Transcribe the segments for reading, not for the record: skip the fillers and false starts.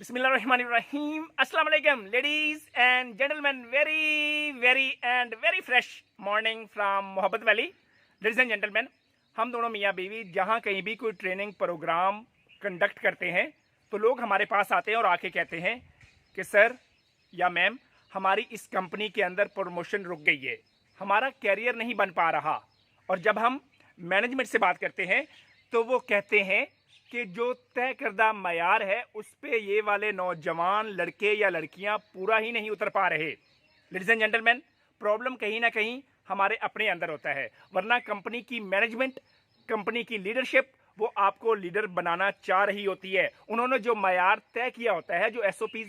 बिस्मिल्लाहिर्रहमानिर्रहीम। अस्सलाम वालेकुम ladies and gentleman. Very fresh morning from मोहब्बत वैली। लेडीज एंड जेंटलमैन, हम दोनों मियाँ बीवी जहाँ कहीं भी कोई ट्रेनिंग प्रोग्राम कंडक्ट करते हैं तो लोग हमारे पास आते हैं और आके कहते हैं कि सर या मैम, हमारी इस कंपनी के अंदर प्रमोशन रुक गई है, हमारा कैरियर नहीं बन पा रहा। और जब हम मैनेजमेंट से बात करते हैं तो वो कहते हैं कि जो तय करदा मयार है उस पे ये वाले नौजवान लड़के या लड़कियां पूरा ही नहीं उतर पा रहे। लेडीज एंड जेंटलमैन, प्रॉब्लम कहीं ना कहीं हमारे अपने अंदर होता है, वरना कंपनी की मैनेजमेंट, कंपनी की लीडरशिप वो आपको लीडर बनाना चाह रही होती है। उन्होंने जो मयार तय किया होता है, जो एसओपी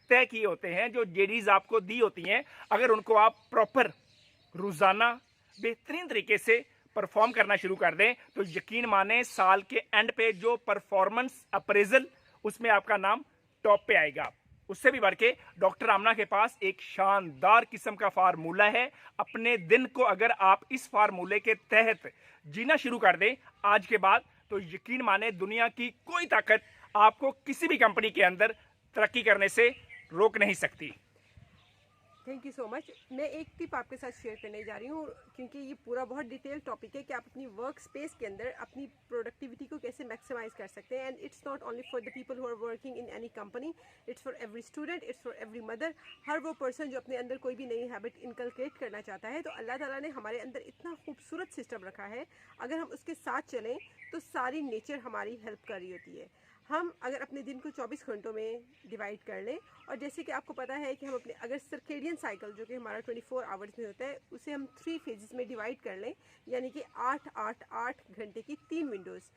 तय किए होते हैं, जो जेडीज आपको दी होती हैं, अगर उनको आप प्रॉपर रोजाना बेहतरीन तरीके से परफॉर्म करना शुरू कर दें तो यकीन माने साल के एंड पे जो परफॉर्मेंस अप्रेजल, उसमें आपका नाम टॉप पे आएगा। उससे भी बढ़ के डॉक्टर आमना के पास एक शानदार किस्म का फार्मूला है। अपने दिन को अगर आप इस फार्मूले के तहत जीना शुरू कर दें आज के बाद, तो यकीन माने दुनिया की कोई ताकत आपको किसी भी कंपनी के अंदर तरक्की करने से रोक नहीं सकती। Thank you so much. मैं एक टिप आपके साथ शेयर करने जा रही हूँ, क्योंकि ये पूरा बहुत डिटेल टॉपिक है कि आप अपनी वर्क स्पेस के अंदर अपनी प्रोडक्टिविटी को कैसे मैक्सिमाइज कर सकते हैं। And it's not only for the people who are working in any company, it's for every student, it's for every mother. हर वो पर्सन जो अपने अंदर कोई भी नई हैबिट इनकलकेट करना चाहता है, तो अल्लाह ताला ने हमारे अंदर इतना खूबसूरत सिस्टम रखा है, अगर हम उसके साथ चलें तो सारी नेचर हमारी हेल्प कर रही होती है। हम अगर अपने दिन को 24 घंटों में डिवाइड कर लें, और जैसे कि आपको पता है कि हम अपने अगर सर्केडियन साइकिल जो कि हमारा 24 आवर्स में होता है, उसे हम 3 फेजेस में डिवाइड कर लें, यानी कि 8-8-8 घंटे की 3 विंडोज़।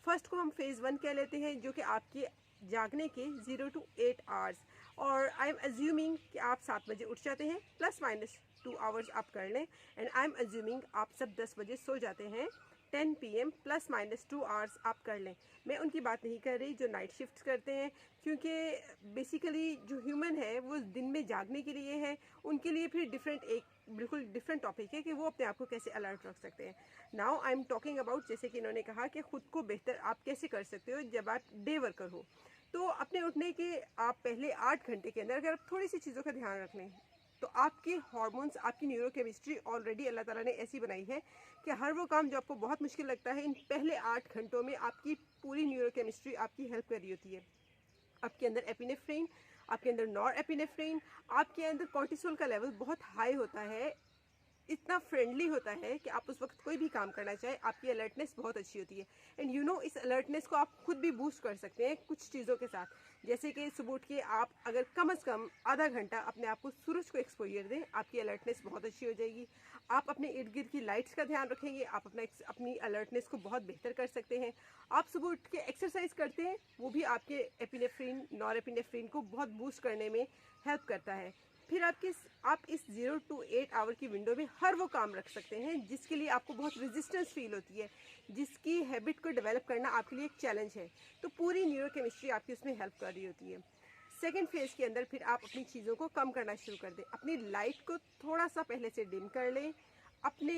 फर्स्ट को हम फेज़ 1 कह लेते हैं, जो कि आपके जागने के 0 to 8 आवर्स। और आई एम अज्यूमिंग कि आप 7 बजे उठ जाते हैं, प्लस माइनस 2 आवर्स आप कर लें। एंड आई एम अज्यूमिंग आप सब 10 बजे सो जाते हैं, 10 PM प्लस माइनस 2 आवर्स आप कर लें। मैं उनकी बात नहीं कर रही जो नाइट शिफ्ट्स करते हैं, क्योंकि बेसिकली जो ह्यूमन है वो दिन में जागने के लिए है, उनके लिए फिर एक बिल्कुल डिफरेंट टॉपिक है कि वो अपने आप को कैसे अलर्ट रख सकते हैं। Now I am talking about, जैसे कि इन्होंने कहा कि खुद को बेहतर आप कैसे कर सकते हो जब आप डे वर्कर हो। तो अपने उठने के आप पहले 8 घंटे के अंदर अगर आप थोड़ी सी चीज़ों का ध्यान रख लें, तो आपके हार्मोन्स, आपकी न्यूरोकेमिस्ट्री ऑलरेडी अल्लाह ताला ने ऐसी बनाई है कि हर वो काम जो आपको बहुत मुश्किल लगता है, इन पहले 8 घंटों में आपकी पूरी न्यूरोकेमिस्ट्री आपकी हेल्प कर रही होती है। आपके अंदर एपिनेफ्रिन, आपके अंदर नॉर एपिनेफ्रिन, आपके अंदर कॉर्टिसोल का लेवल बहुत हाई होता है, इतना फ्रेंडली होता है कि आप उस वक्त कोई भी काम करना चाहे, आपकी अलर्टनेस बहुत अच्छी होती है। एंड यू नो, इस अलर्टनेस को आप खुद भी बूस्ट कर सकते हैं कुछ चीज़ों के साथ, जैसे कि सुबह उठ के आप अगर कम से कम आधा घंटा अपने आप को सूरज को एक्सपोजर दें, आपकी अलर्टनेस बहुत अच्छी हो जाएगी। आप अपने इर्द गिर्द की लाइट्स का ध्यान रखेंगे, आप अपनी अलर्टनेस को बहुत बेहतर कर सकते हैं। आप सुबह उठ के एक्सरसाइज करते हैं, वो भी आपके एपिनेफ्रिन, नॉर एपिनेफ्रिन को बहुत बूस्ट करने में हेल्प करता है। फिर आप इस 0 to 8 आवर की विंडो में हर वो काम रख सकते हैं जिसके लिए आपको बहुत रेजिस्टेंस फील होती है, जिसकी हैबिट को डेवलप करना आपके लिए एक चैलेंज है। तो पूरी न्यूरोकेमिस्ट्री आपकी उसमें हेल्प कर रही होती है। सेकेंड फेज के अंदर फिर आप अपनी चीज़ों को कम करना शुरू कर दें, अपनी लाइट को थोड़ा सा पहले से डिम कर लें। अपने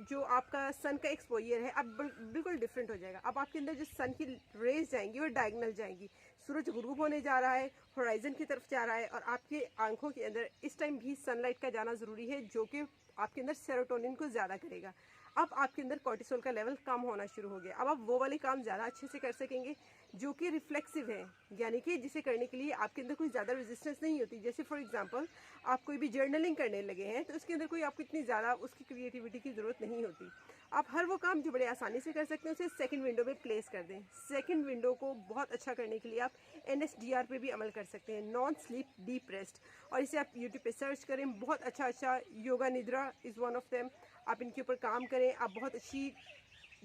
जो आपका सन का एक्सपोजर है अब बिल्कुल डिफरेंट हो जाएगा। अब आपके अंदर जो सन की रेज जाएंगी वो डायगनल जाएंगी, सूरज गुरूब होने जा रहा है, होराइजन की तरफ जा रहा है, और आपके आंखों के अंदर इस टाइम भी सनलाइट का जाना ज़रूरी है, जो कि आपके अंदर सेरोटोनिन को ज़्यादा करेगा। अब आपके अंदर कॉर्टिसोल का लेवल कम होना शुरू हो गया। अब आप वो वाले काम ज़्यादा अच्छे से कर सकेंगे जो कि रिफ्लेक्सिव है, यानी कि जिसे करने के लिए आपके अंदर कोई ज़्यादा रेजिस्टेंस नहीं होती। जैसे फॉर एग्जांपल आप कोई भी जर्नलिंग करने लगे हैं, तो उसके अंदर कोई आपको इतनी ज़्यादा उसकी क्रिएटिविटी की ज़रूरत नहीं होती। आप हर वो काम जो बड़े आसानी से कर सकते हैं उसे सेकंड विंडो में प्लेस कर दें। सेकंड विंडो को बहुत अच्छा करने के लिए आप NSDR पे भी अमल कर सकते हैं, नॉन स्लीप डीप रेस्ट, और इसे आप यूट्यूब पे सर्च करें। बहुत अच्छा योगा निद्रा इज़ वन ऑफ देम। आप इनके ऊपर काम करें। आप बहुत अच्छी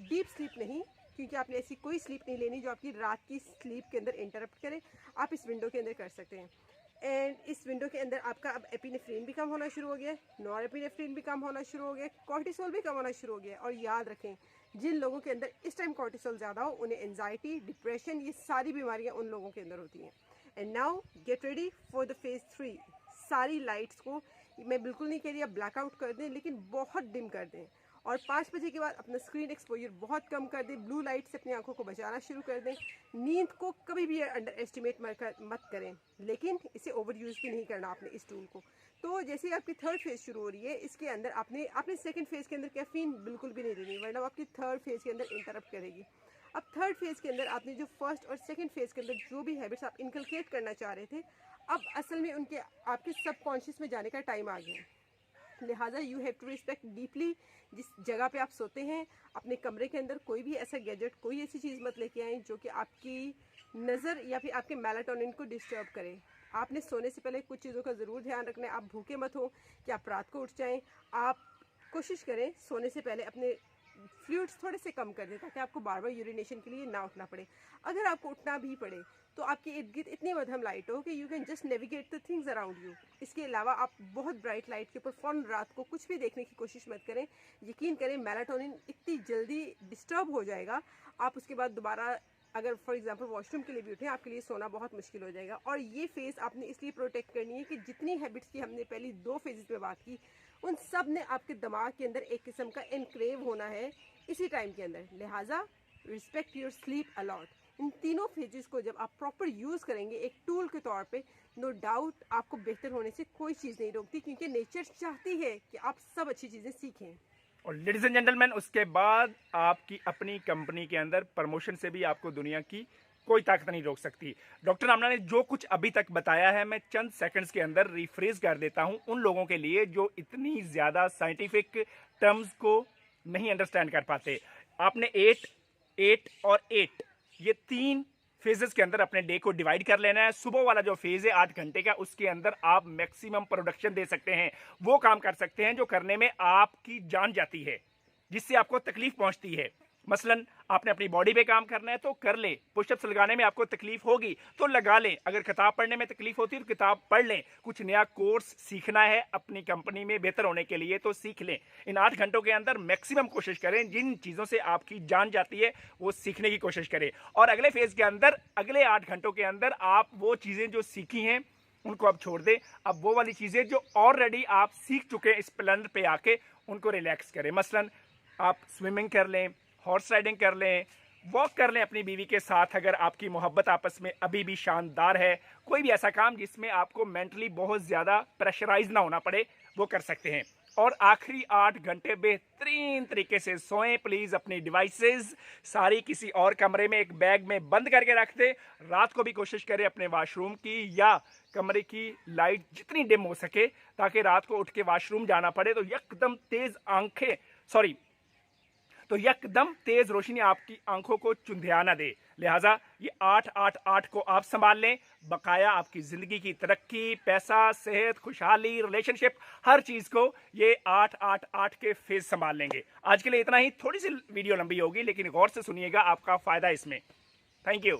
डीप स्लीप नहीं, क्योंकि आपने ऐसी कोई स्लीप नहीं लेनी जो आपकी रात की स्लीप के अंदर इंटरप्ट करे, आप इस विंडो के अंदर कर सकते हैं। एंड इस विंडो के अंदर आपका अब एपिनेफ्रिन भी कम होना शुरू हो गया, नॉर एपिनेफ्रिन भी कम होना शुरू हो गया, कॉर्टिसोल भी कम होना शुरू हो गया। और याद रखें, जिन लोगों के अंदर इस टाइम कॉर्टिसोल ज़्यादा हो, उन्हें एंजाइटी, डिप्रेशन, ये सारी बीमारियां उन लोगों के अंदर होती हैं। And now get ready for the phase 3। सारी लाइट्स को मैं बिल्कुल नहीं कह रही आप ब्लैकआउट कर दें, लेकिन बहुत डिम कर दें। और 5 बजे के बाद अपना स्क्रीन एक्सपोजर बहुत कम कर दें, ब्लू लाइट से अपनी आंखों को बचाना शुरू कर दें। नींद को कभी भी अंडर एस्टिमेट मत करें, लेकिन इसे ओवर यूज़ भी नहीं करना आपने इस टूल को। तो जैसे ही आपकी थर्ड फेज़ शुरू हो रही है, इसके अंदर आपने सेकंड फेज़ के अंदर कैफीन बिल्कुल भी नहीं लेनी, वरना आपकी थर्ड फेज़ के अंदर इंटरप्ट करेगी। अब थर्ड फेज़ के अंदर आपने जो फर्स्ट और सेकंड फेज़ के अंदर जो भी हैबिट्स आप इनकलकेट करना चाह रहे थे, अब असल में उनके आपके सबकॉन्शियस में जाने का टाइम आ गया है। लिहाजा you have to respect deeply जिस जगह पे आप सोते हैं, अपने कमरे के अंदर कोई भी ऐसा गैजेट, कोई ऐसी चीज़ मत लेके आएँ जो कि आपकी नज़र या फिर आपके मेलाटोनिन को डिस्टर्ब करे। आपने सोने से पहले कुछ चीज़ों का ज़रूर ध्यान रखना है। आप भूखे मत हो कि आप रात को उठ जाएं। आप कोशिश करें सोने से पहले अपने फ्लूइड्स थोड़े से कम कर दें, ताकि आपको बार बार यूरिनेशन के लिए ना उठना पड़े। अगर आपको उठना भी पड़े तो आपके इर्द गिर्द इतनी मध्यम लाइट हो कि you can just navigate the things around you. इसके अलावा आप बहुत ब्राइट लाइट के ऊपर फ़ौरन रात को कुछ भी देखने की कोशिश मत करें। यकीन करें मेलाटोनिन इतनी जल्दी डिस्टर्ब हो जाएगा, आप उसके बाद दोबारा अगर फॉर एग्जांपल वॉशरूम के लिए भी उठें, आपके लिए सोना बहुत मुश्किल हो जाएगा। और ये फेज़ आपने इसलिए प्रोटेक्ट करनी है कि जितनी हैबिट्स की हमने पहली 2 फेजेस में बात की, उन सब ने आपके दिमाग के अंदर एक किस्म का एनक्रेव होना है इसी टाइम के अंदर। लिहाजा रिस्पेक्ट योर स्लीप अलॉट। इन तीनों फेजेस को जब आप प्रॉपर यूज़ करेंगे एक टूल के तौर पे, नो डाउट आपको बेहतर होने से कोई चीज़ नहीं रोकती, क्योंकि नेचर चाहती है कि आप सब अच्छी चीज़ें सीखें। और लेडीज एंड जेंटलमैन, उसके बाद आपकी अपनी कंपनी के अंदर प्रमोशन से भी आपको दुनिया की कोई ताकत नहीं रोक सकती। डॉक्टर आमना ने जो कुछ अभी तक बताया है, मैं चंद सेकंड्स के अंदर रिफ्रेज कर देता हूं उन लोगों के लिए जो इतनी ज़्यादा साइंटिफिक टर्म्स को नहीं अंडरस्टैंड कर पाते। आपने 8 और 8 ये 3 फेजेस के अंदर अपने डे को डिवाइड कर लेना है। सुबह वाला जो फेज है 8 घंटे का, उसके अंदर आप मैक्सिमम प्रोडक्शन दे सकते हैं, वो काम कर सकते हैं जो करने में आपकी जान जाती है, जिससे आपको तकलीफ पहुंचती है। मसलन आपने अपनी बॉडी पे काम करना है तो कर ले, पुशअप्स लगाने में आपको तकलीफ होगी तो लगा लें, अगर किताब पढ़ने में तकलीफ होती है तो किताब पढ़ लें, कुछ नया कोर्स सीखना है अपनी कंपनी में बेहतर होने के लिए तो सीख लें। इन 8 घंटों के अंदर मैक्सिमम कोशिश करें जिन चीज़ों से आपकी जान जाती है वो सीखने की कोशिश करें, और अगले फेज के अंदर अगले 8 घंटों के अंदर आप वो चीज़ें जो सीखी हैं उनको अब छोड़ दें। अब वो वाली चीज़ें जो ऑलरेडी आप सीख चुके हैं इस प्लान पे आके, उनको रिलैक्स करें। मसलन आप स्विमिंग कर लें, हॉर्स राइडिंग कर लें, वॉक कर लें अपनी बीवी के साथ, अगर आपकी मोहब्बत आपस में अभी भी शानदार है। कोई भी ऐसा काम जिसमें आपको मेंटली बहुत ज़्यादा प्रेशराइज ना होना पड़े, वो कर सकते हैं। और आखिरी 8 घंटे बेहतरीन तरीके से सोएं। प्लीज़ अपनी डिवाइसेस सारी किसी और कमरे में एक बैग में बंद करके रख दें। रात को भी कोशिश करें अपने वॉशरूम की या कमरे की लाइट जितनी डिम हो सके, ताकि रात को उठ के वॉशरूम जाना पड़े तो यकदम तेज रोशनी आपकी आंखों को चुंधिया ना दे। लिहाजा ये 8-8-8 को आप संभाल लें। बकाया आपकी जिंदगी की तरक्की, पैसा, सेहत, खुशहाली, रिलेशनशिप, हर चीज को ये 8-8-8 के फेज संभाल लेंगे। आज के लिए इतना ही। थोड़ी सी वीडियो लंबी होगी लेकिन गौर से सुनिएगा, आपका फायदा इसमें। Thank you.